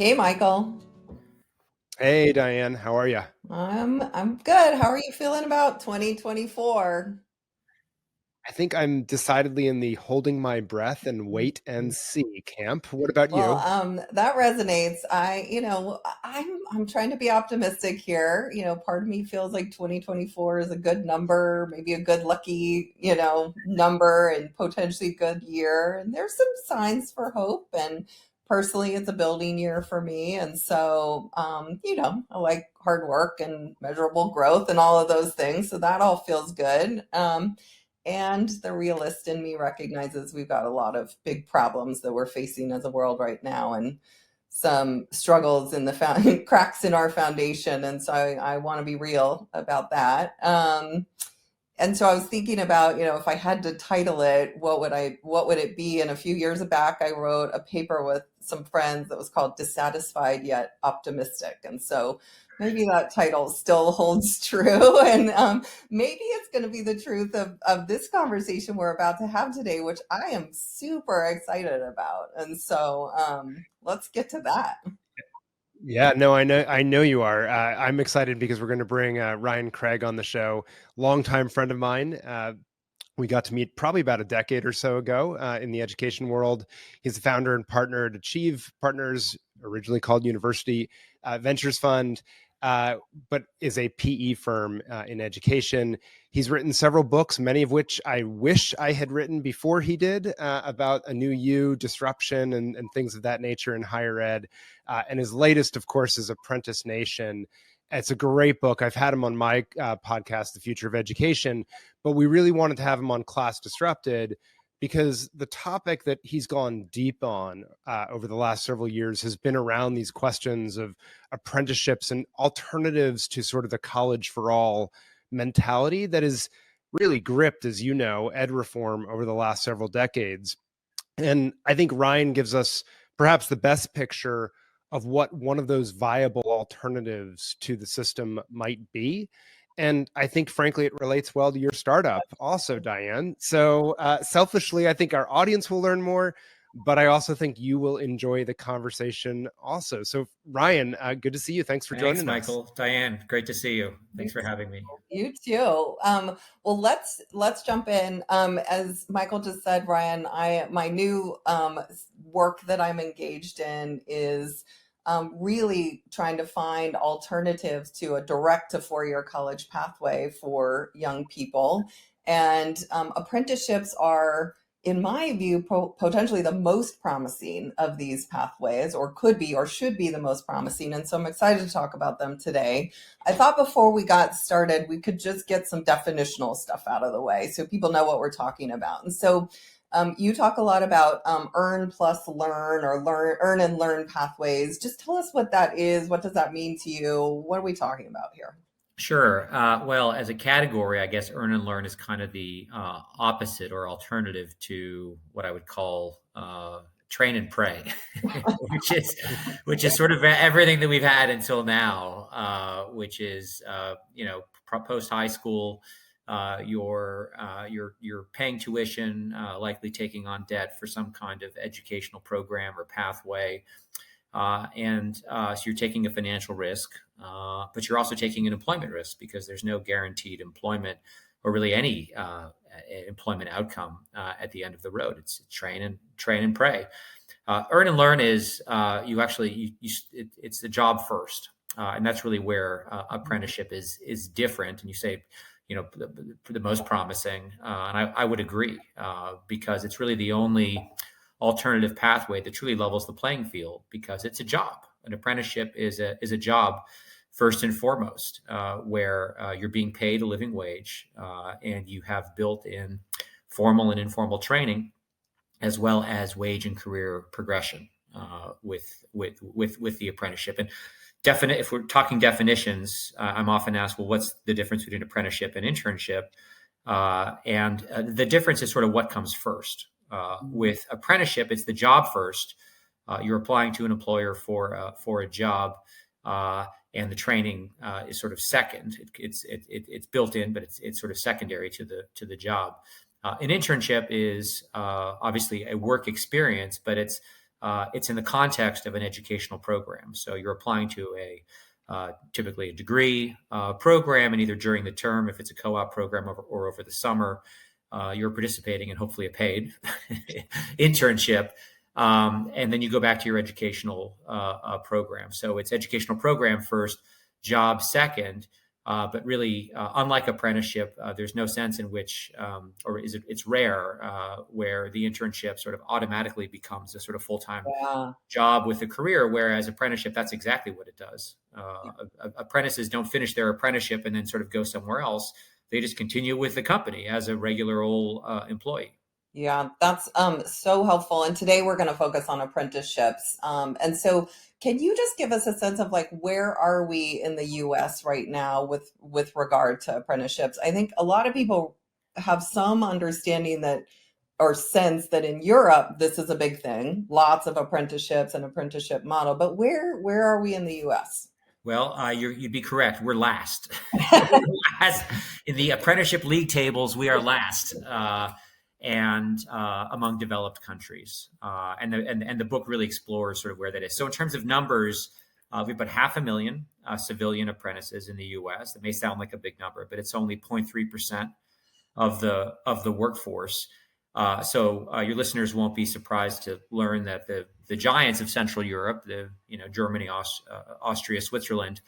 Hey, Michael. Hey, Diane, how are you? I'm good. How are you feeling about 2024? I think I'm decidedly in the holding my breath and wait and see camp. What about Well, you? that resonates. I'm trying to be optimistic here. Part of me feels like 2024 is a good number, maybe a good lucky, number and potentially good year. And there's some signs for hope. And personally, it's a building year for me. And so, I like hard work and measurable growth and all of those things. So that all feels good. And the realist in me recognizes we've got a lot of big problems that we're facing as a world right now and some struggles in the cracks in our foundation. And so I want to be real about that. And so I was thinking about, if I had to title it, what would it be? And a few years back, I wrote a paper with some friends that was called Dissatisfied Yet Optimistic. And so maybe that title still holds true. And maybe it's going to be the truth of this conversation we're about to have today, which I am super excited about. And so let's get to that. Yeah, no, I know you are. I'm excited because we're going to bring Ryan Craig on the show, longtime friend of mine. We got to meet probably about a decade or so ago in the education world. He's the founder and partner at Achieve Partners, originally called University Ventures Fund, uh, but is a PE firm in education. He's written several books, many of which I wish I had written before he did, about a new you, disruption, and things of that nature in higher ed. And his latest, of course, is Apprentice Nation. It's a great book. I've had him on my podcast, The Future of Education, but we really wanted to have him on Class Disrupted because the topic that he's gone deep on over the last several years has been around these questions of apprenticeships and alternatives to sort of the college for all mentality that is really gripped, as you know, ed reform over the last several decades. And I think Ryan gives us perhaps the best picture of what one of those viable alternatives to the system might be. And I think, frankly, it relates well to your startup, also, Diane. So, selfishly, I think our audience will learn more, but I also think you will enjoy the conversation also. So, Ryan, good to see you. Thanks for Thanks, joining us. Michael. Diane, great to see you. Thanks for having me. You too. Well, let's jump in. As Michael just said, Ryan, my new work that I'm engaged in is really trying to find alternatives to a direct to 4-year college pathway for young people, and apprenticeships are, in my view, potentially the most promising of these pathways, or could be, or should be the most promising. And so I'm excited to talk about them today. I thought before we got started, we could just get some definitional stuff out of the way so people know what we're talking about. And so you talk a lot about earn plus learn, or earn and learn pathways. Just tell us what that is. What does that mean to you? What are we talking about here? Sure. Well, as a category, I guess earn and learn is kind of the opposite or alternative to what I would call train and pray, which is sort of everything that we've had until now, which is post high school. You're paying tuition, likely taking on debt for some kind of educational program or pathway. So you're taking a financial risk, but you're also taking an employment risk because there's no guaranteed employment or really any employment outcome at the end of the road. It's train and pray. Earn and learn is it's the job first, and that's really where apprenticeship is different. And you say, the most promising, and I would agree because it's really the only alternative pathway that truly levels the playing field because it's a job. An apprenticeship is a job first and foremost, where you're being paid a living wage, and you have built-in formal and informal training, as well as wage and career progression with the apprenticeship. And if we're talking definitions, I'm often asked, well, what's the difference between apprenticeship and internship? And the difference is sort of what comes first. With apprenticeship, it's the job first. You're applying to an employer for a job, and the training is sort of second. It's built in, but it's sort of secondary to the job. An internship is obviously a work experience, but it's it's in the context of an educational program. So you're applying to typically a degree program, and either during the term, if it's a co-op program, or over the summer, you're participating in hopefully a paid internship. And then you go back to your educational program. So it's educational program first, job second. But really, unlike apprenticeship, there's no sense in which, it's rare, where the internship sort of automatically becomes a sort of full-time Yeah. job with a career, whereas apprenticeship, that's exactly what it does. Apprentices don't finish their apprenticeship and then sort of go somewhere else. They just continue with the company as a regular old employee. Yeah, that's so helpful. And today we're going to focus on apprenticeships. And so can you just give us a sense of like where are we in the US right now with regard to apprenticeships? I think a lot of people have some understanding that or sense that in Europe this is a big thing, lots of apprenticeships and apprenticeship model. But where are we in the US? Well, you'd be correct. We're last. We're last. In the apprenticeship league tables, we are last. And among developed countries. And the book really explores sort of where that is. So in terms of numbers, we have about 500,000 civilian apprentices in the U.S. That may sound like a big number, but it's only 0.3% of the workforce. So your listeners won't be surprised to learn that the giants of Central Europe, Germany, Austria, Switzerland,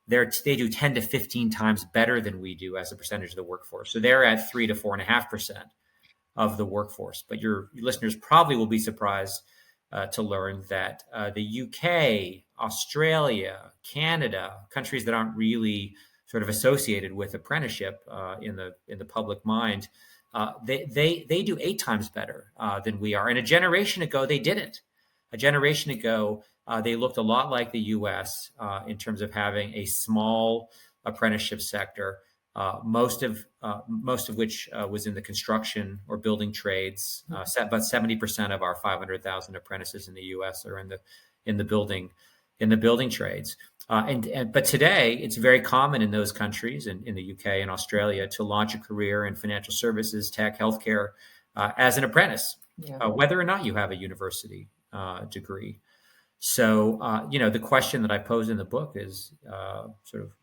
they do 10 to 15 times better than we do as a percentage of the workforce. So they're at 3 to 4.5% of the workforce. But your listeners probably will be surprised to learn that the UK, Australia, Canada, countries that aren't really sort of associated with apprenticeship in the public mind, they do 8 times better than we are. And a generation ago, they didn't. A generation ago, they looked a lot like the U.S. In terms of having a small apprenticeship sector. Most of which was in the construction or building trades. About 70% of our 500,000 apprentices in the U.S. are in the building trades. But today, it's very common in those countries, in the UK and Australia, to launch a career in financial services, tech, healthcare, as an apprentice, whether or not you have a university degree. So, the question that I pose in the book is sort of,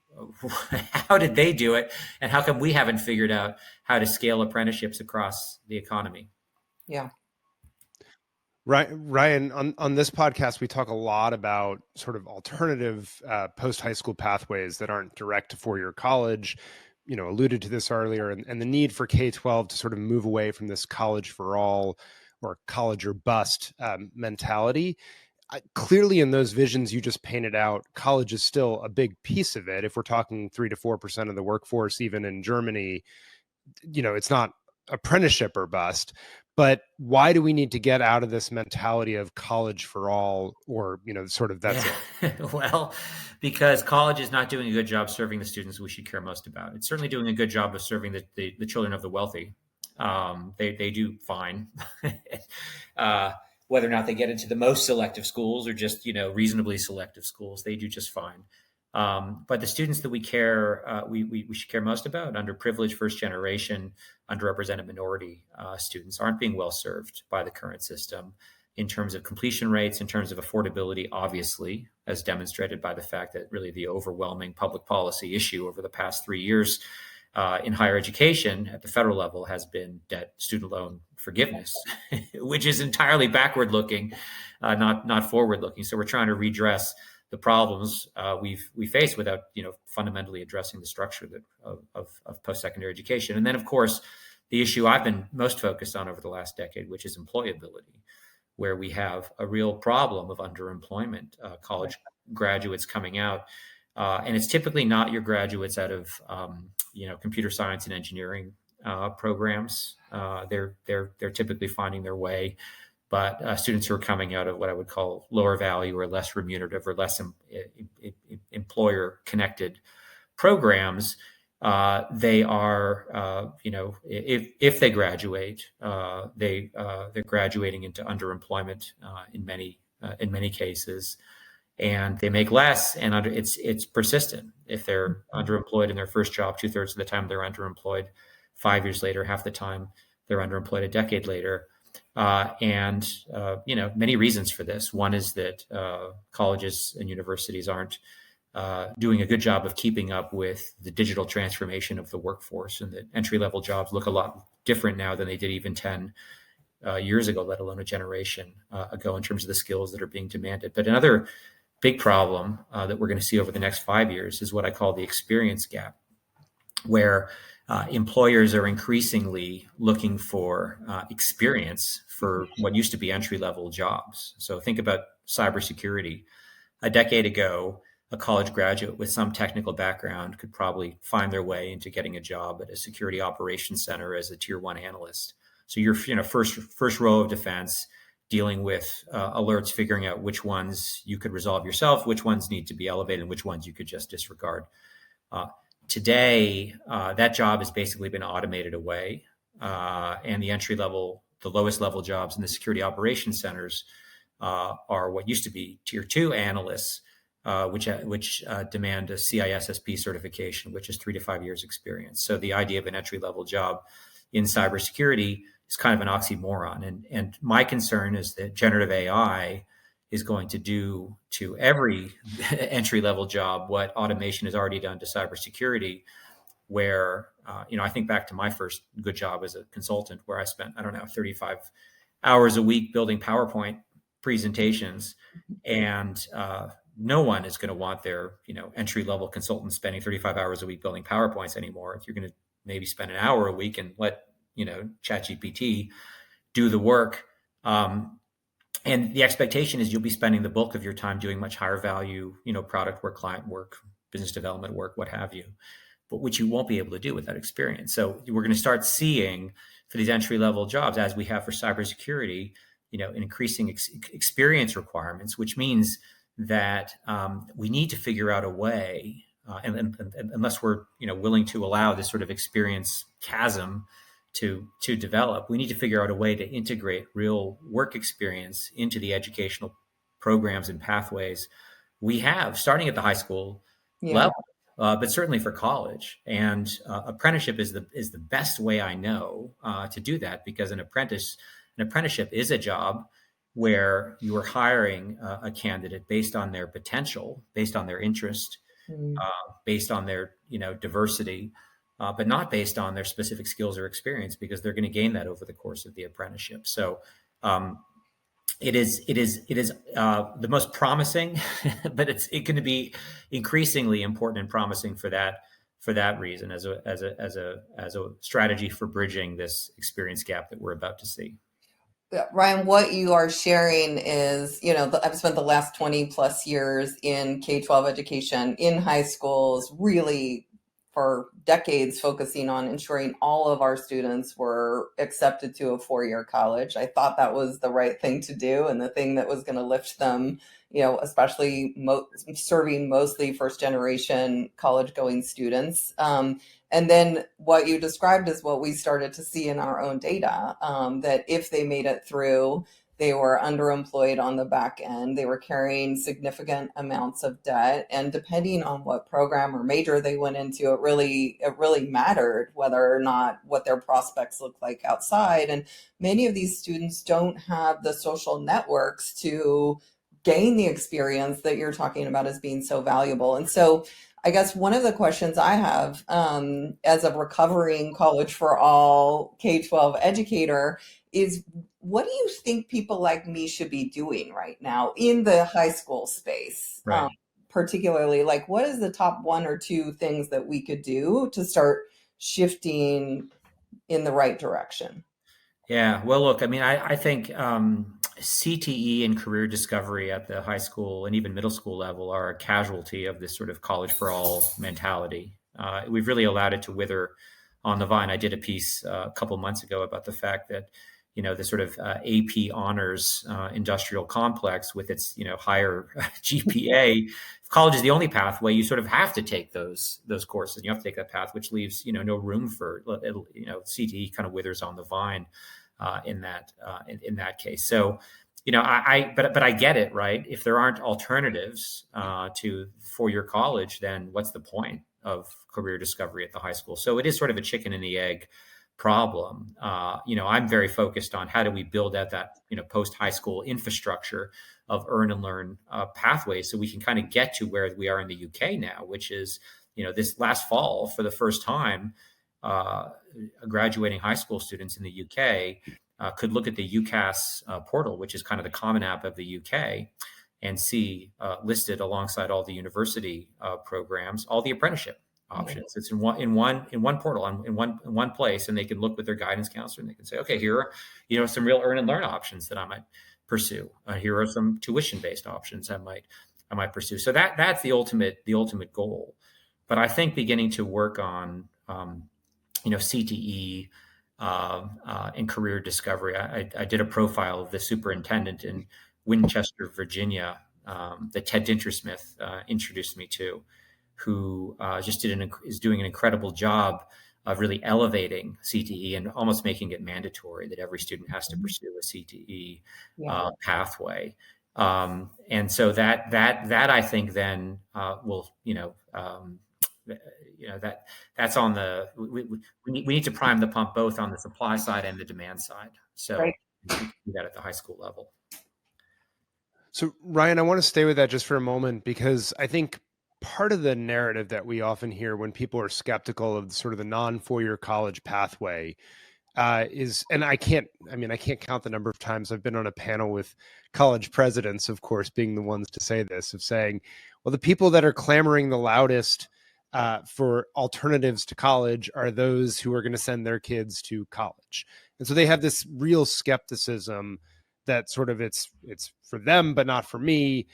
how did they do it, and how come we haven't figured out how to scale apprenticeships across the economy? Yeah. Ryan, on this podcast, we talk a lot about sort of alternative post-high school pathways that aren't direct to four-year college. Alluded to this earlier, and the need for K-12 to sort of move away from this college for all or college or bust mentality. Clearly, in those visions you just painted out, college is still a big piece of it. If we're talking 3 to 4% of the workforce, even in Germany, it's not apprenticeship or bust. But why do we need to get out of this mentality of college for all, or sort of that's it? Well, because college is not doing a good job serving the students we should care most about. It's certainly doing a good job of serving the children of the wealthy. They do fine. Whether or not they get into the most selective schools or just, reasonably selective schools, they do just fine. But the students that we should care most about, underprivileged, first generation, underrepresented minority students, aren't being well served by the current system in terms of completion rates, in terms of affordability, obviously, as demonstrated by the fact that really the overwhelming public policy issue over the past 3 years in higher education at the federal level has been debt student loan forgiveness, which is entirely backward looking, not forward looking. So we're trying to redress the problems we face without fundamentally addressing the structure of post-secondary education. And then, of course, the issue I've been most focused on over the last decade, which is employability, where we have a real problem of underemployment, college graduates coming out. And it's typically not your graduates out of computer science and engineering programs. They're typically finding their way, but students who are coming out of what I would call lower value or less remunerative or less employer connected programs, they are if they graduate, they're graduating into underemployment in many cases. And they make less, and it's persistent. If they're underemployed in their first job, 2/3 of the time they're underemployed. 5 years later, half the time they're underemployed. A decade later, Many reasons for this. One is that colleges and universities aren't doing a good job of keeping up with the digital transformation of the workforce, and that entry-level jobs look a lot different now than they did even 10 years ago, let alone a generation ago, in terms of the skills that are being demanded. But another big problem that we're going to see over the next 5 years is what I call the experience gap, where employers are increasingly looking for experience for what used to be entry-level jobs. So think about cybersecurity. A decade ago, a college graduate with some technical background could probably find their way into getting a job at a security operations center as a tier 1 analyst. So you're first row of defense, dealing with alerts, figuring out which ones you could resolve yourself, which ones need to be elevated, and which ones you could just disregard. Today, that job has basically been automated away, and the lowest level jobs in the security operations centers are what used to be tier 2 analysts, which demand a CISSP certification, which is 3 to 5 years experience. So the idea of an entry level job in cybersecurity is kind of an oxymoron. And my concern is that generative AI is going to do to every entry level job what automation has already done to cybersecurity, where, I think back to my first good job as a consultant, where I spent, 35 hours a week building PowerPoint presentations, and no one is going to want their, entry level consultant spending 35 hours a week building PowerPoints anymore. If you're going to maybe spend an hour a week and let, ChatGPT do the work. And the expectation is you'll be spending the bulk of your time doing much higher value, product work, client work, business development work, what have you, but which you won't be able to do with that experience. So we're going to start seeing for these entry level jobs, as we have for cybersecurity, increasing experience requirements, which means that we need to figure out a way, and unless we're willing to allow this sort of experience chasm to develop, we need to figure out a way to integrate real work experience into the educational programs and pathways we have, starting at the high school level, but certainly for college. And apprenticeship is the best way I know to do that, because an apprenticeship is a job where you are hiring a candidate based on their potential, based on their interest, based on their diversity, but not based on their specific skills or experience, because they're going to gain that over the course of the apprenticeship. So it is the most promising, but it's going to be increasingly important and promising for that reason, as a strategy for bridging this experience gap that we're about to see. Ryan, what you are sharing is, I've spent the last 20 plus years in K-12 education in high schools, really for decades focusing on ensuring all of our students were accepted to a 4-year college. I thought that was the right thing to do, and the thing that was going to lift them, especially serving mostly first generation college going students. And then what you described is what we started to see in our own data, that if they made it through, they were underemployed on the back end. They were carrying significant amounts of debt. And depending on what program or major they went into, it really mattered whether or not what their prospects looked like outside. And many of these students don't have the social networks to gain the experience that you're talking about as being so valuable. And so I guess one of the questions I have as a recovering College for All K-12 educator is, what do you think people like me should be doing right now in the high school space? Right. Particularly, like, what is the top 1 or 2 things that we could do to start shifting in the right direction? Yeah, well, look, I think CTE and career discovery at the high school and even middle school level are a casualty of this sort of college for all mentality. We've really allowed it to wither on the vine. I did a piece a couple months ago about the fact that, the sort of AP honors industrial complex with its, higher GPA, if college is the only pathway, you sort of have to take those courses. You have to take that path, which leaves, no room for, CTE kind of withers on the vine in that case. So, but I get it, right? If there aren't alternatives to 4-year college, then what's the point of career discovery at the high school? So it is sort of a chicken and the egg problem. I'm very focused on how do we build out that, post high school infrastructure of earn and learn pathways, so we can kind of get to where we are in the UK now, which is, this last fall, for the first time, graduating high school students in the UK could look at the UCAS portal, which is kind of the common app of the UK, and see listed alongside all the university programs, all the apprenticeship options. It's in one portal, in one place, and they can look with their guidance counselor and they can say, okay, here are some real earn and learn options that I might pursue. Here are some tuition based options I might pursue. So that's the ultimate goal. But I think beginning to work on CTE and career discovery. I did a profile of the superintendent in Winchester, Virginia, that Ted Dintersmith introduced me to, who is doing an incredible job of really elevating CTE and almost making it mandatory that every student has to pursue a CTE pathway. And so that I think then will, that's on the, we need to prime the pump both on the supply side and the demand side. So Right. we can do that at the high school level. So Ryan, I want to stay with that just for a moment, because I think part of the narrative that we often hear when people are skeptical of sort of the non-4-year college pathway is, and I can't count the number of times I've been on a panel with college presidents, of course, being the ones to say this, of saying, well, the people that are clamoring the loudest for alternatives to college are those who are going to send their kids to college. And so they have this real skepticism that sort of it's for them, but not for me.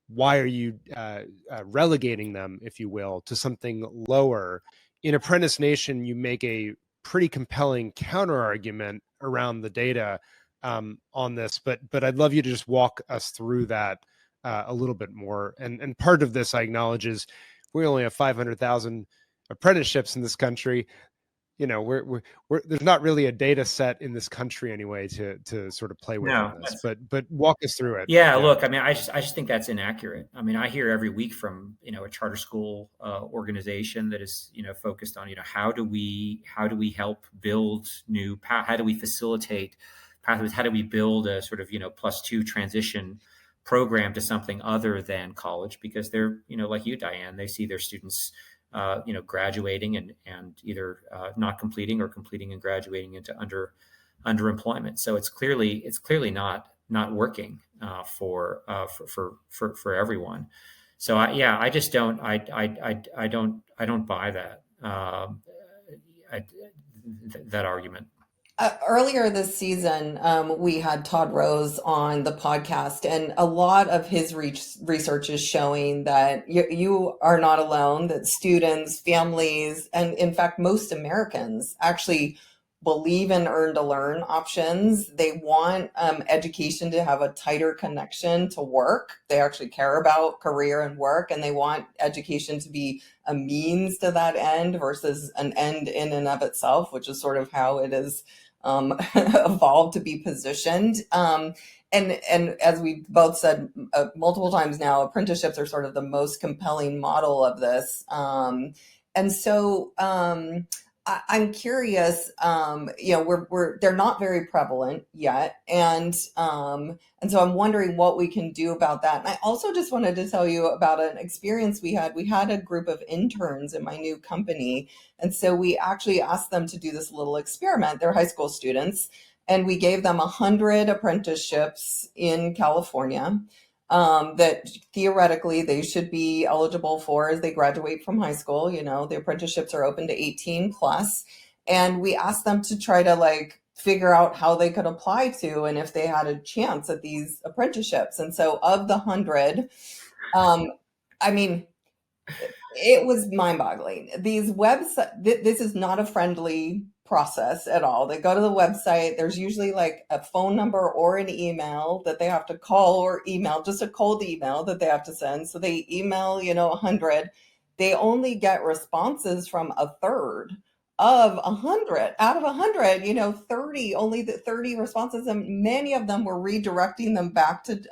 Why are you relegating them, if you will, to something lower? In Apprentice Nation, you make a pretty compelling counter argument around the data on this, but I'd love you to just walk us through that a little bit more. And part of this, I acknowledge, is we only have 500,000 apprenticeships in this country. We're there's not really a data set in this country anyway to sort of play with on this, but walk us through it. Yeah, look, I mean, I just think that's inaccurate. I mean, I hear every week from, a charter school organization that is, focused on, how do we help build how do we facilitate pathways? How do we build a sort of, +2 transition program to something other than college? Because they're, like you, Diane, they see their students graduating and either not completing or completing and graduating into underemployment. So it's clearly not working for everyone. So I just don't buy that that argument. Earlier this season, we had Todd Rose on the podcast, and a lot of his research is showing that you are not alone, that students, families, and in fact, most Americans actually believe in earn to learn options. They want education to have a tighter connection to work. They actually care about career and work, and they want education to be a means to that end versus an end in and of itself, which is sort of how it is evolved to be positioned. And as we both said multiple times now, apprenticeships are sort of the most compelling model of this. And so I'm curious, they're not very prevalent yet. And so I'm wondering what we can do about that. And I also just wanted to tell you about an experience we had. We had a group of interns in my new company. And so we actually asked them to do this little experiment. They're high school students. And we gave them 100 apprenticeships in California that theoretically they should be eligible for as they graduate from high school. The apprenticeships are open to 18 plus. And we asked them to try to figure out how they could apply to and if they had a chance at these apprenticeships. And so of the 100, it was mind-boggling. These websites, this is not a friendly process at all. They go to the website. There's usually a phone number or an email that they have to call or email, just a cold email that they have to send. So they email, 100. They only get responses from a third of 100. Out of 100, 30, only the 30 responses, and many of them were redirecting them back to,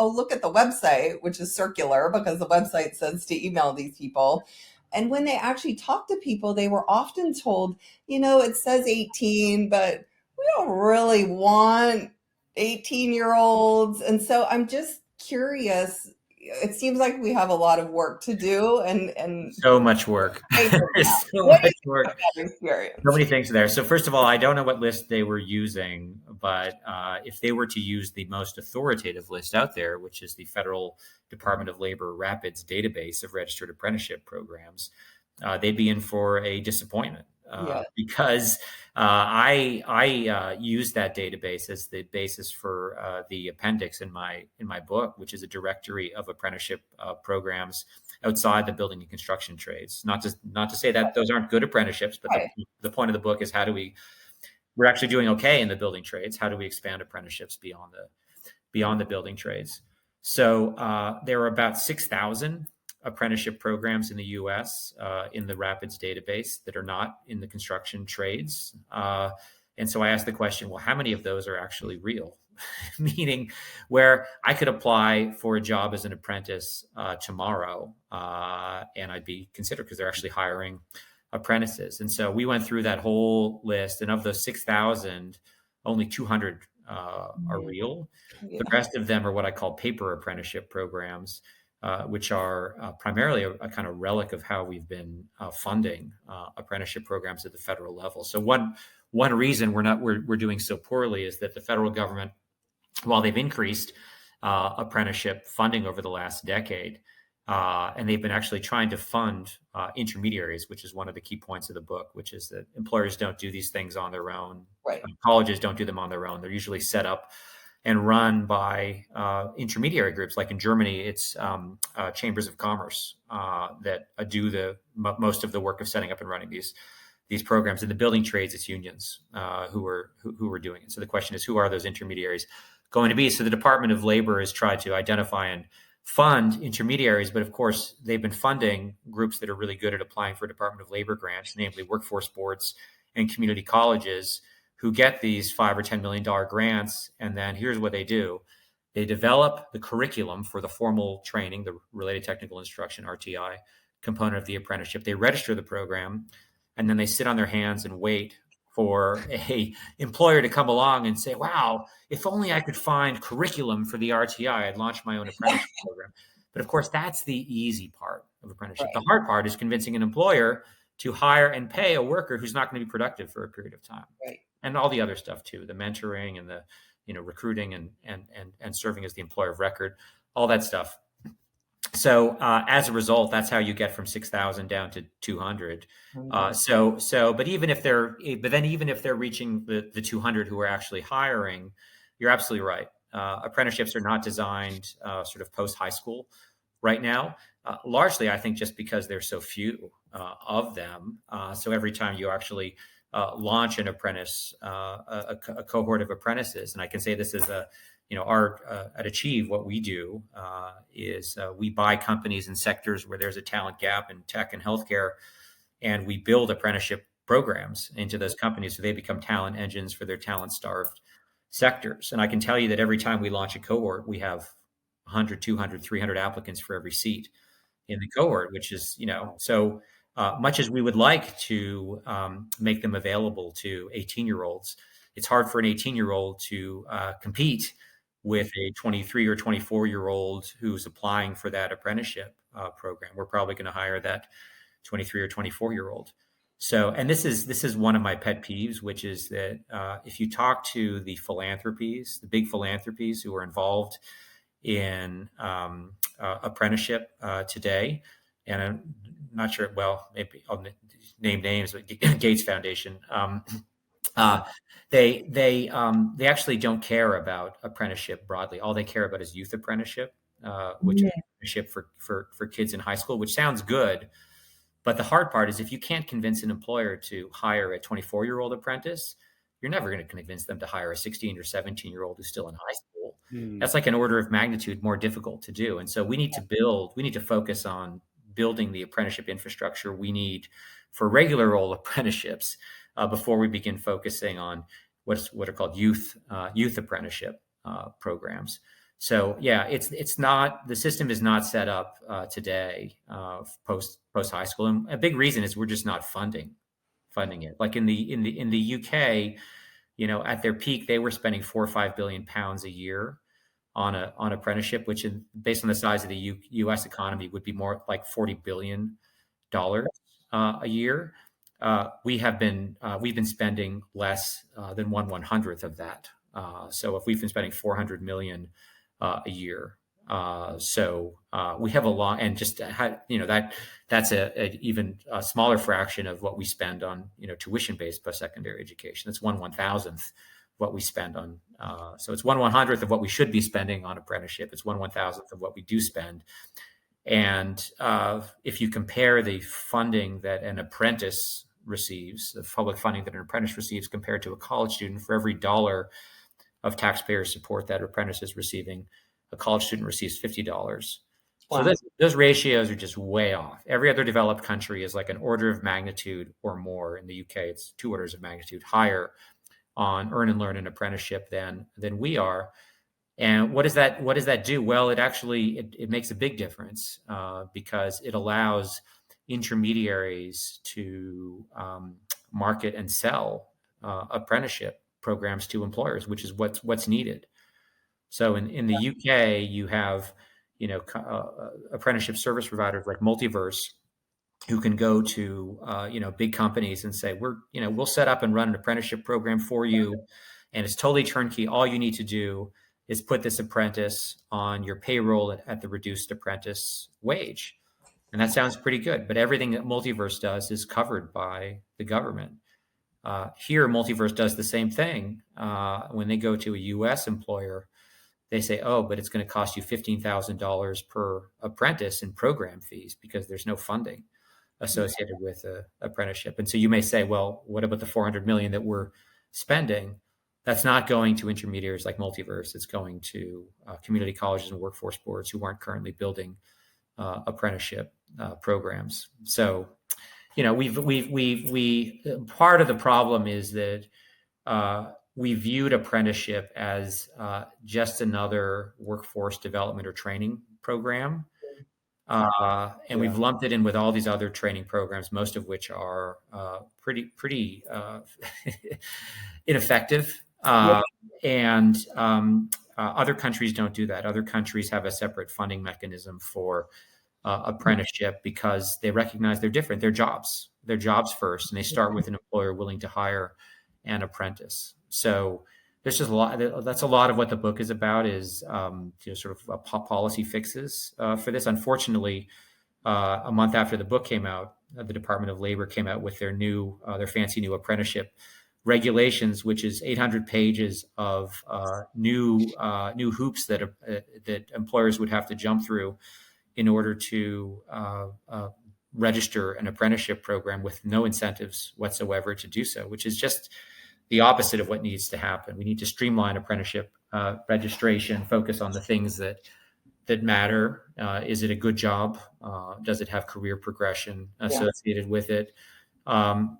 look at the website, which is circular because the website says to email these people. And when they actually talk to people, they were often told, it says 18, but we don't really want 18-year-olds. And so I'm just curious. It seems like we have a lot of work to do, and So much work. I hear that. So What do you much think work. of that experience? So many things there. So first of all, I don't know what list they were using, but if they were to use the most authoritative list out there, which is the Federal Department of Labor Rapids database of registered apprenticeship programs, they'd be in for a disappointment Yeah. because I use that database as the basis for the appendix in my book, which is a directory of apprenticeship programs outside the building and construction trades. Not to say that those aren't good apprenticeships, but Right. the point of the book is we're actually doing okay in the building trades. How do we expand apprenticeships beyond the building trades? So there are about 6,000 apprenticeship programs in the U.S. In the Rapids database that are not in the construction trades. And so I asked the question, well, how many of those are actually real? Meaning where I could apply for a job as an apprentice tomorrow and I'd be considered because they're actually hiring apprentices. And so we went through that whole list, and of those 6,000, only 200 are real. Yeah. The rest of them are what I call paper apprenticeship programs, which are primarily a kind of relic of how we've been funding apprenticeship programs at the federal level. So one reason we're doing so poorly is that the federal government, while they've increased apprenticeship funding over the last decade, and they've been actually trying to fund intermediaries, which is one of the key points of the book, which is that employers don't do these things on their own. Right. Colleges don't do them on their own. They're usually set up and run by intermediary groups. Like in Germany, it's chambers of commerce that do most of the work of setting up and running these programs. In the building trades, it's unions who are doing it. So the question is, who are those intermediaries going to be? So the Department of Labor has tried to identify and fund intermediaries, but of course, they've been funding groups that are really good at applying for Department of Labor grants, namely workforce boards and community colleges, who get these $5 or $10 million grants. And then here's what they do. They develop the curriculum for the formal training, the related technical instruction, RTI component of the apprenticeship. They register the program, and then they sit on their hands and wait for a employer to come along and say, wow, if only I could find curriculum for the RTI, I'd launch my own apprenticeship program. But of course, that's the easy part of apprenticeship. Right. The hard part is convincing an employer to hire and pay a worker who's not going to be productive for a period of time. Right. And all the other stuff too, the mentoring and the recruiting and serving as the employer of record, all that stuff. So as a result, that's how you get from 6,000 down to 200. But even if they're reaching the 200 who are actually hiring, you're absolutely right. Apprenticeships are not designed sort of post high school right now. Largely, I think just because there's so few of them. So every time you actually launch an apprentice, a cohort of apprentices, and I can say this is at Achieve, what we do is we buy companies in sectors where there's a talent gap in tech and healthcare, and we build apprenticeship programs into those companies so they become talent engines for their talent-starved sectors. And I can tell you that every time we launch a cohort, we have 100, 200, 300 applicants for every seat in the cohort, which is, so much as we would like to make them available to 18-year-olds, it's hard for an 18-year-old to compete with a 23 or 24-year-old who's applying for that apprenticeship program. We're probably going to hire that 23 or 24-year-old. So, and this is one of my pet peeves, which is that if you talk to the big philanthropies who are involved in apprenticeship today, and I'm not sure, well, maybe I'll name names, but Gates Foundation, they actually don't care about apprenticeship broadly. All they care about is youth apprenticeship, which is apprenticeship for kids in high school, which sounds good. But the hard part is if you can't convince an employer to hire a 24-year-old apprentice, you're never going to convince them to hire a 16 or 17-year-old who's still in high school. That's like an order of magnitude more difficult to do. And so we need to focus on building the apprenticeship infrastructure we need for regular old apprenticeships before we begin focusing on what are called youth apprenticeship programs. So yeah, it's not, the system is not set up today post high school, and a big reason is we're just not funding it. Like in the UK, at their peak, they were spending 4 or 5 billion pounds a year on apprenticeship, which based on the size of the U.S. economy would be more like $40 billion a year. We've been spending less than 1/100th of that. So if we've been spending 400 million a year, we have a lot, and just that's a even a smaller fraction of what we spend on tuition-based post-secondary education. That's 1/1000th what we spend on. So it's 1/100th of what we should be spending on apprenticeship. It's 1/1000th of what we do spend. And if you compare the funding that an apprentice receives, the public funding that an apprentice receives compared to a college student, for every dollar of taxpayer support that apprentice is receiving, a college student receives $50. Wow. So those ratios are just way off. Every other developed country is like an order of magnitude or more. In the UK, it's 2 orders of magnitude higher on earn and learn and apprenticeship than we are. And what does that do? Well, it makes a big difference because it allows intermediaries to market and sell apprenticeship programs to employers, which is what's needed. So in the UK, you have apprenticeship service providers like Multiverse, who can go to big companies and say, we'll set up and run an apprenticeship program for you, and it's totally turnkey. All you need to do is put this apprentice on your payroll at the reduced apprentice wage. And that sounds pretty good, but everything that Multiverse does is covered by the government. Here, Multiverse does the same thing. When they go to a U.S. employer, they say, oh, but it's going to cost you $15,000 per apprentice in program fees because there's no funding associated with apprenticeship. And so you may say, well, what about the 400 million that we're spending? That's not going to intermediaries like Multiverse. It's going to community colleges and workforce boards who aren't currently building apprenticeship programs. So, we part of the problem is that we viewed apprenticeship as just another workforce development or training program. And we've lumped it in with all these other training programs, most of which are pretty ineffective. And other countries don't do that. Other countries have a separate funding mechanism for apprenticeship because they recognize they're different. They're jobs first, and they start with an employer willing to hire an apprentice. So there's just a lot. That's a lot of what the book is about, is sort of policy fixes for this. Unfortunately, a month after the book came out, the Department of Labor came out with their fancy new apprenticeship regulations, which is 800 pages of new hoops that employers would have to jump through in order to register an apprenticeship program, with no incentives whatsoever to do so, which is just the opposite of what needs to happen. We need to streamline apprenticeship registration, focus on the things that matter. Is it a good job? Does it have career progression associated with it? And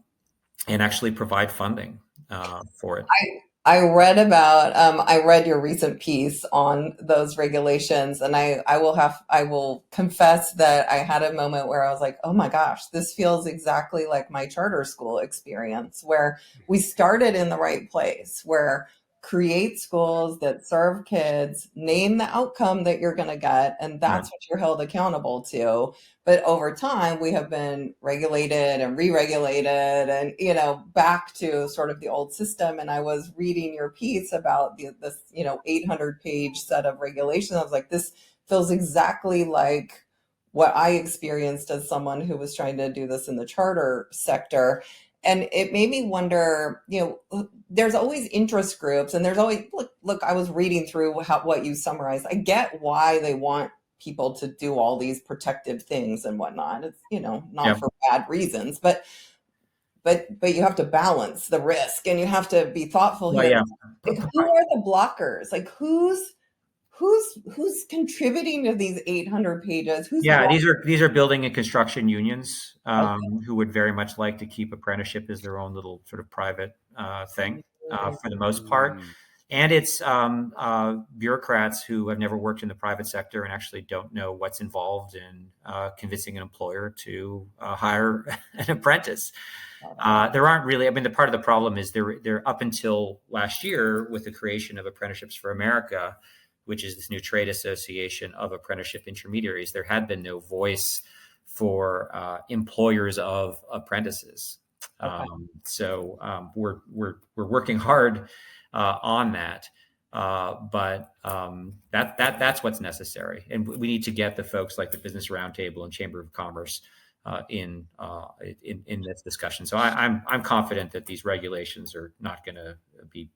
actually provide funding for it. I read your recent piece on those regulations, and I will confess that I had a moment where I was like, oh my gosh, this feels exactly like my charter school experience, where we started in the right place, where create schools that serve kids, name the outcome that you're going to get, and that's what you're held accountable to. But over time, we have been regulated and re-regulated and, back to sort of the old system. And I was reading your piece about this 800-page set of regulations. I was like, this feels exactly like what I experienced as someone who was trying to do this in the charter sector. And it made me wonder, there's always interest groups, and there's always, look, I was reading through what you summarized. I get why they want people to do all these protective things and whatnot. It's, not for bad reasons, but you have to balance the risk, and you have to be thoughtful here. Yeah. Like, who are the blockers? Like, who's contributing to these 800 pages? These are building and construction unions who would very much like to keep apprenticeship as their own little sort of private thing for the most part. And it's bureaucrats who have never worked in the private sector and actually don't know what's involved in convincing an employer to hire an apprentice. There aren't really, I mean, the part of the problem is they're up until last year with the creation of Apprenticeships for America, which is this new trade association of apprenticeship intermediaries. There had been no voice for employers of apprentices. Okay. We're working hard on that. But that's what's necessary, and we need to get the folks like the Business Roundtable and Chamber of Commerce in this discussion. So I'm confident that these regulations are not going to be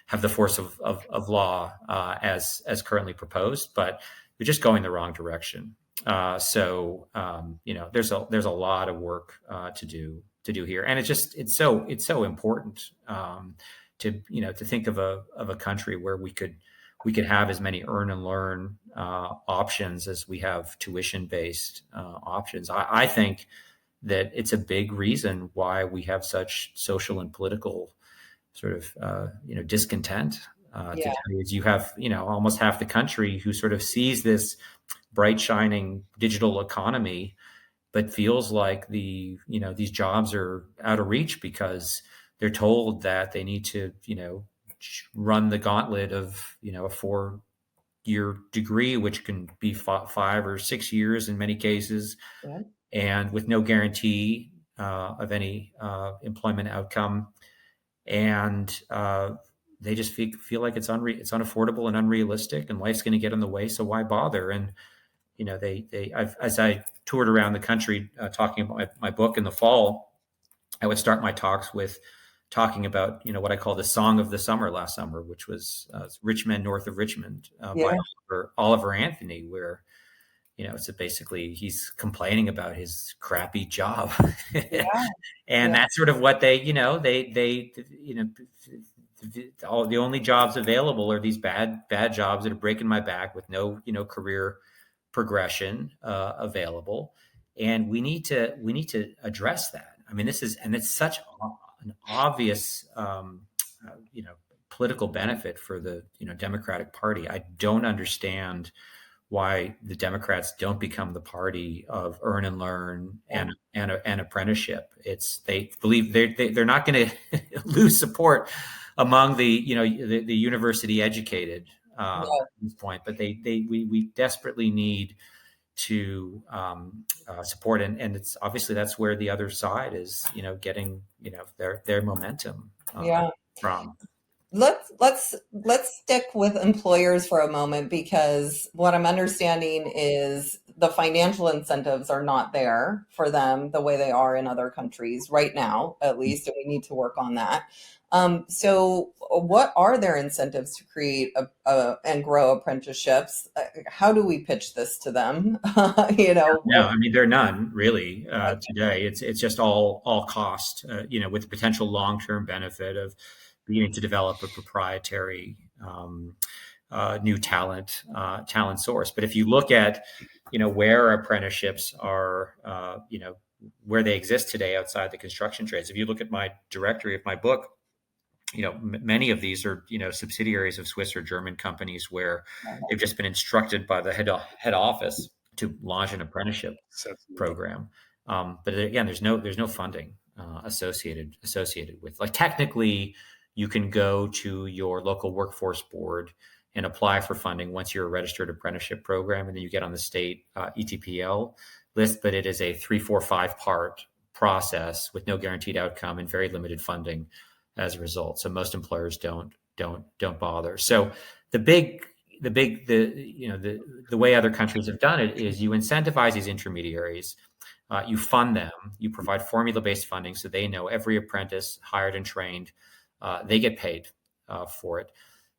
have the force of law as currently proposed, but we're just going the wrong direction. There's a lot of work to do here, and it's so important to think of a country where we could have as many earn and learn options as we have tuition based options. I think that it's a big reason why we have such social and political sort of discontent. Today is you have almost half the country who sort of sees this bright shining digital economy, but feels like these jobs are out of reach because they're told that they need to run the gauntlet of a 4-year degree, which can be 5 or 6 years in many cases, and with no guarantee of any employment outcome, and they just feel like it's unaffordable and unrealistic, and life's going to get in the way. So why bother? And as I toured around the country talking about my book in the fall, I would start my talks with talking about what I call the song of the summer last summer, which was "Rich Men North of Richmond" by Oliver Anthony, where it's basically he's complaining about his crappy job, and that's sort of what the only jobs available are these bad jobs that are breaking my back with no career progression available, and we need to address that. I mean, it's such an obvious political benefit for the Democratic Party. I don't understand why the Democrats don't become the party of earn and learn and apprenticeship. They believe they're not going to lose support among the university educated at this point, but we desperately need to support, and it's obviously that's where the other side is getting their momentum from. Let's stick with employers for a moment, because what I'm understanding is the financial incentives are not there for them the way they are in other countries right now, at least, and we need to work on that. So what are their incentives to create and grow apprenticeships? How do we pitch this to them? No, I mean, there are none really today. It's just all cost, with the potential long-term benefit of beginning to develop a proprietary new talent source. But if you look at where apprenticeships are, where they exist today outside the construction trades, if you look at my directory of my book, many of these are subsidiaries of Swiss or German companies where they've just been instructed by the head office to launch an apprenticeship program. But again, there's no funding associated with, like, technically you can go to your local workforce board and apply for funding once you're a registered apprenticeship program, and then you get on the state ETPL list. But it is a 3, 4, 5-part process with no guaranteed outcome and very limited funding as a result. So most employers don't bother. So the way other countries have done it is you incentivize these intermediaries, you fund them, you provide formula-based funding, so they know every apprentice hired and trained, they get paid for it.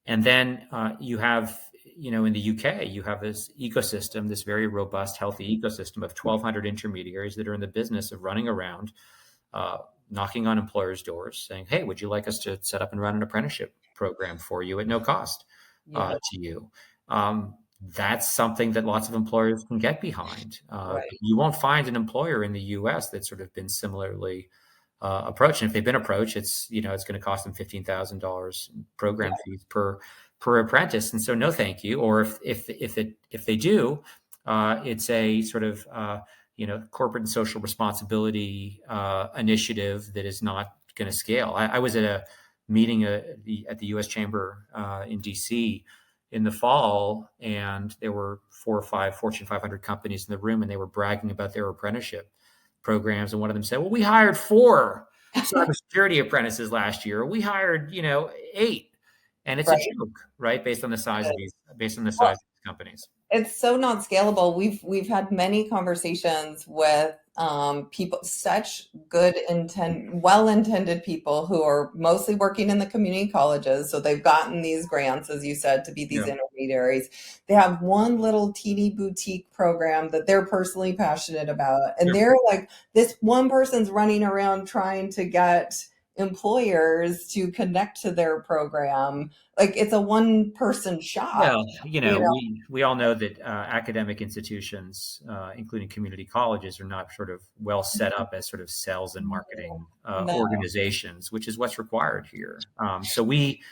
And then you have, in the UK, you have this ecosystem, this very robust, healthy ecosystem of 1,200 intermediaries that are in the business of running around, knocking on employers' doors, saying, "Hey, would you like us to set up and run an apprenticeship program for you at no cost to you?" That's something that lots of employers can get behind. You won't find an employer in the U.S. that's sort of been similarly approach. And if they've been approached, it's it's going to cost them $15,000 program fees per apprentice. And so no, thank you. Or if they do, it's a sort of corporate and social responsibility initiative that is not going to scale. I was at a meeting at the U.S. Chamber in D.C. in the fall, and there were 4 or 5 Fortune 500 companies in the room, and they were bragging about their apprenticeship programs. And one of them said, "Well, we hired 4 cybersecurity apprentices last year. We hired 8." And it's a joke, right? Based on the size of these companies. It's so not scalable. We've had many conversations with people, such good well-intended people who are mostly working in the community colleges. So they've gotten these grants, as you said, to be these intermediaries. They have one little teeny boutique program that they're personally passionate about. And they're like, this one person's running around trying to get employers to connect to their program. Like, it's a one-person shop. Well, we all know that academic institutions, including community colleges, are not sort of well set up as sort of sales and marketing organizations, which is what's required here. So we,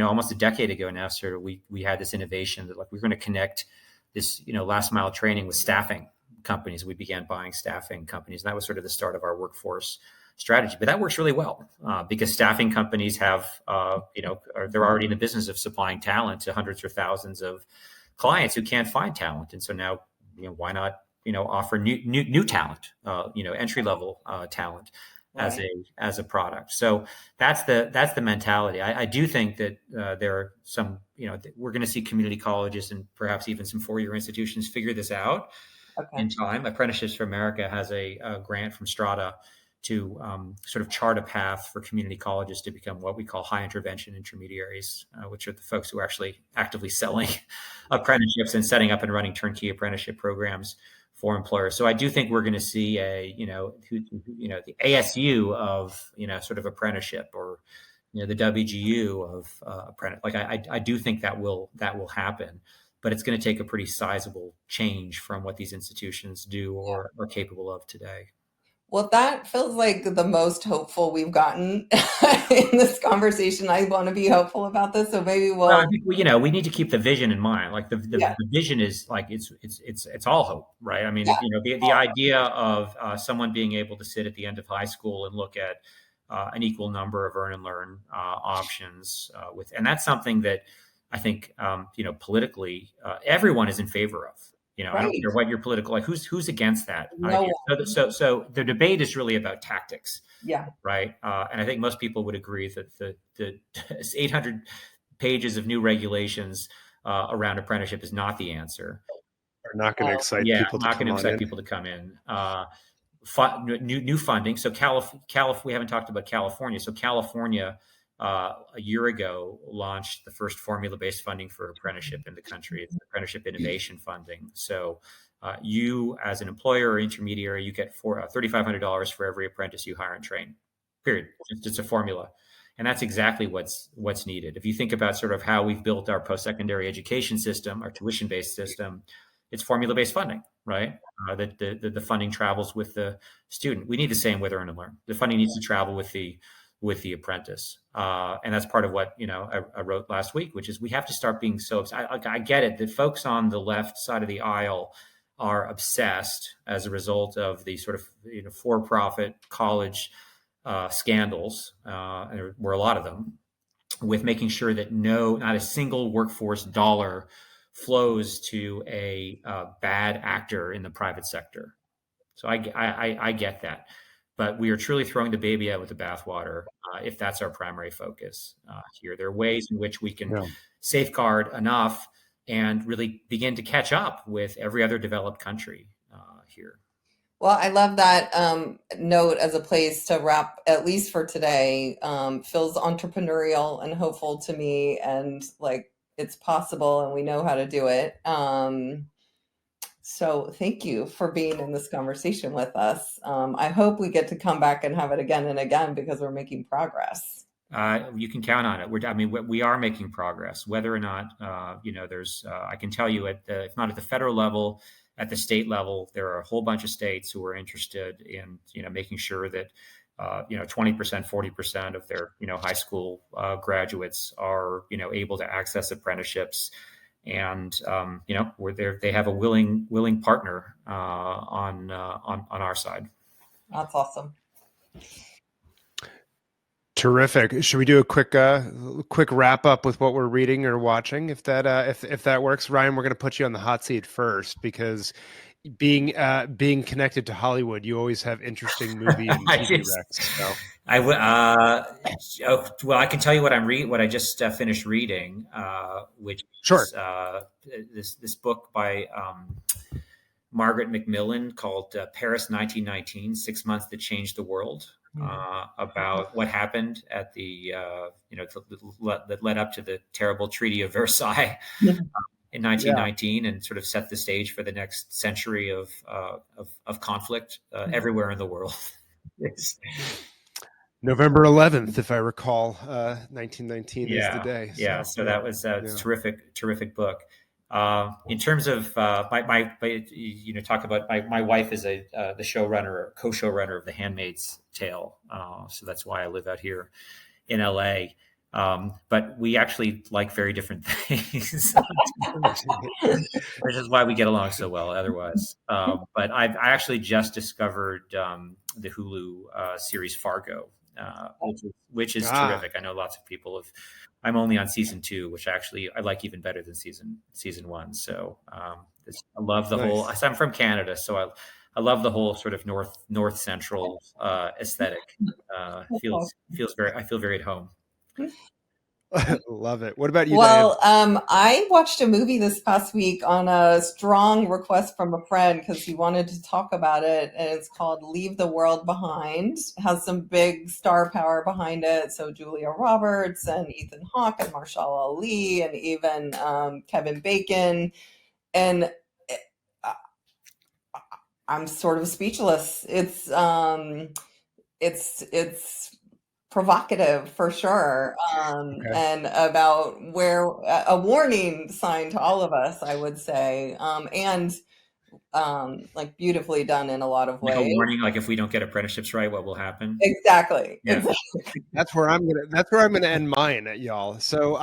almost a decade ago now, sort of we had this innovation that, like, we're going to connect this, last mile training with staffing companies. We began buying staffing companies, and that was sort of the start of our workforce strategy. But that works really well because staffing companies have, they're already in the business of supplying talent to hundreds or thousands of clients who can't find talent. And so now, why not, offer new talent, entry level talent as a product. So that's the mentality. I do think that there are some, we're going to see community colleges and perhaps even some 4-year institutions figure this out in time. Apprenticeships for America has a grant from Strata to sort of chart a path for community colleges to become what we call high intervention intermediaries, which are the folks who are actually actively selling apprenticeships and setting up and running turnkey apprenticeship programs for employers. So I do think we're going to see the ASU of, sort of apprenticeship, or, the WGU of apprentice. Like, I do think that will happen, but it's going to take a pretty sizable change from what these institutions do or are capable of today. Well, that feels like the most hopeful we've gotten in this conversation. I want to be hopeful about this, so maybe we'll. Well, I think we need to keep the vision in mind. Like the vision is like it's all hope, right? I mean, the idea of someone being able to sit at the end of high school and look at an equal number of earn and learn options and that's something that I think politically everyone is in favor of. I don't care what your political, like, who's against that idea. So the debate is really about tactics. Yeah. Right. And I think most people would agree that the 800 pages of new regulations around apprenticeship is not the answer. Are not going to excite people. Not going to excite people to come in. New funding. So we haven't talked about California. So California, a year ago, launched the first formula-based funding for apprenticeship in the country. It's apprenticeship innovation funding. So you, as an employer or intermediary, you get $3,500 for every apprentice you hire and train. Period. It's a formula, and that's exactly what's needed. If you think about sort of how we've built our post-secondary education system, our tuition-based system, it's formula-based funding, right? The funding travels with the student. We need the same with earn and learn. The funding needs to travel with the apprentice. And that's part of what, I wrote last week, which is we have to start being so, I get it that folks on the left side of the aisle are obsessed as a result of the sort of, for-profit college scandals, and there were a lot of them, with making sure that not a single workforce dollar flows to a bad actor in the private sector. So I get that. But we are truly throwing the baby out with the bathwater if that's our primary focus here. There are ways in which we can safeguard enough and really begin to catch up with every other developed country here. Well, I love that note as a place to wrap, at least for today. Feels entrepreneurial and hopeful to me, and like it's possible and we know how to do it. So thank you for being in this conversation with us. I hope we get to come back and have it again and again because we're making progress. You can count on it. We are making progress. Whether or not, there's, I can tell you if not at the federal level, at the state level, there are a whole bunch of states who are interested in, making sure that 20%, 40% of their, high school graduates are, able to access apprenticeships. And, we're there, they have a willing partner on our side. That's awesome. Terrific. Should we do a quick wrap up with what we're reading or watching, if that works? Ryan, we're going to put you on the hot seat first, because being connected to Hollywood, you always have interesting movie and TV recs. So. Well, I can tell you what what I just finished reading, which Sure. is this book by Margaret Macmillan called Paris 1919: 6 Months That Changed the World. About what happened at the that led up to the terrible Treaty of Versailles in 1919, and sort of set the stage for the next century of conflict everywhere in the world. November 11th, if I recall, 1919 is the day. So that was a terrific book. In terms of talk about my wife is the showrunner or co-showrunner of The Handmaid's Tale, so that's why I live out here in LA. But we actually like very different things, which is why we get along so well otherwise. But I actually just discovered the Hulu series Fargo, which is terrific. I know lots of people have. I'm only on season 2, which actually I like even better than season 1. So I love the whole. I'm from Canada, so I love the whole sort of north central aesthetic. Feels very. I feel very at home. Love it. What about you, Well, Diane? I watched a movie this past week on a strong request from a friend because he wanted to talk about it, and it's called Leave the World Behind. It has some big star power behind it, so Julia Roberts and Ethan Hawke and Marshall Ali and even Kevin Bacon, and I'm sort of speechless. It's provocative for sure, and about where a warning sign to all of us, I would say, and like beautifully done in a lot of ways. Like a warning, like if we don't get apprenticeships right, what will happen? Exactly. Yeah. Exactly. That's where I'm gonna end mine, y'all. So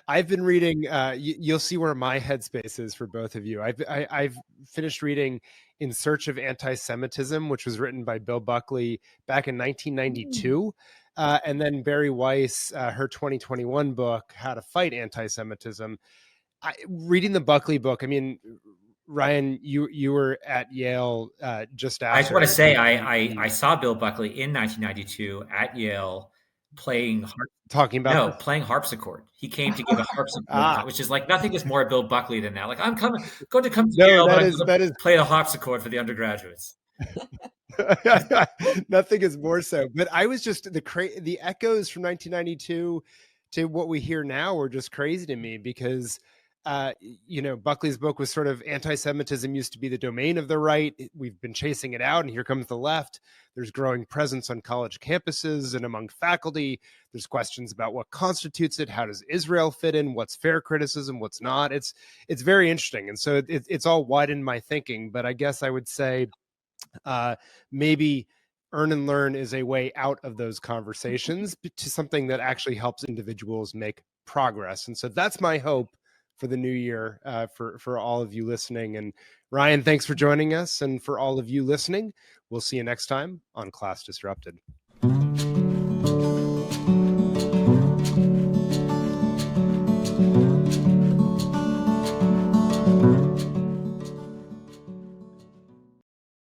I've been reading. You'll see where my headspace is for both of you. I've finished reading In Search of Anti-Semitism, which was written by Bill Buckley back in 1992. And then Barry Weiss, her 2021 book, How to Fight Anti-Semitism. Reading the Buckley book, I mean, Ryan, you were at Yale just after. I just want to say I saw Bill Buckley in 1992 at Yale playing harpsichord. He came to give a harpsichord, which is like nothing is more Bill Buckley than that. Like I'm going to come to Yale, but I'm going to play the harpsichord for the undergraduates. Nothing is more so. But I was just the echoes from 1992 to what we hear now were just crazy to me, because Buckley's book was sort of anti-Semitism used to be the domain of the right. We've been chasing it out, and here comes the left. There's growing presence on college campuses and among faculty. There's questions about what constitutes it. How does Israel fit in? What's fair criticism? What's not? It's very interesting. And so it's all widened my thinking. But I guess I would say maybe Earn and Learn is a way out of those conversations to something that actually helps individuals make progress. And so that's my hope for the new year, for all of you listening. And Ryan, thanks for joining us. And for all of you listening, we'll see you next time on Class Disrupted.